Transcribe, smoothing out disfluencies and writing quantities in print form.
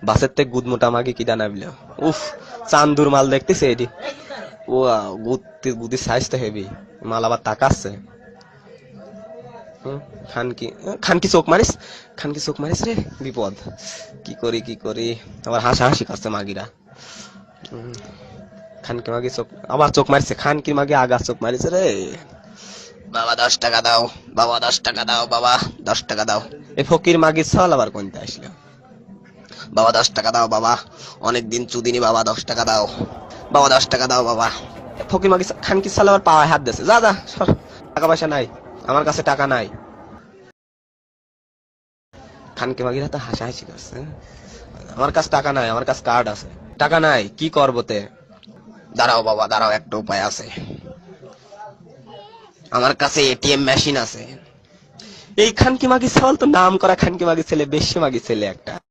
বাসের থেকে গুদ মোটা মাগি কি দানাবিল উফ চান্দুর মাল দেখতেছে এটি ও গুদি সাইজ তো হেভি মাল আবার তাকাচ্ছে খানকি চোখ মারিস রে বিপদ কি করি আবার হাসাহাসি করছে মাগিরা খানকি মাগি চোখ আবার চোখ মারিছে খানকি মাগি আগা চোখ মারিছে রে বাবা 10 টাকা দাও বাবা 10 টাকা দাও বাবা 10 টাকা দাও এই ফকির মাগির ছল আবার কোনটা আসলো বাবা 10 টাকা দাও বাবা অনেকদিন চুদিনি বাবা 10 টাকা দাও বাবা 10 টাকা দাও বাবা ফকির মাগি খানকি ছল আবার পাওয়ায় হাত দিয়েছে যা যা সর টাকা পয়সা নাই আমার কাছে টাকা নাই খানকি মাগিরা তো হাসাহাসি করছে আমার কাছে টাকা নাই আমার কাছে কার্ড আছে টাকা নাই কি করবো তে দাঁড়াও বাবা দাঁড়াও একটা উপায় আছে আমার কাছে এটিএম মেশিন আছে এই খানকি মাগি ছল তো নাম করা খানকি মাগি ছেলে বেশি মাগি ছেলে একটা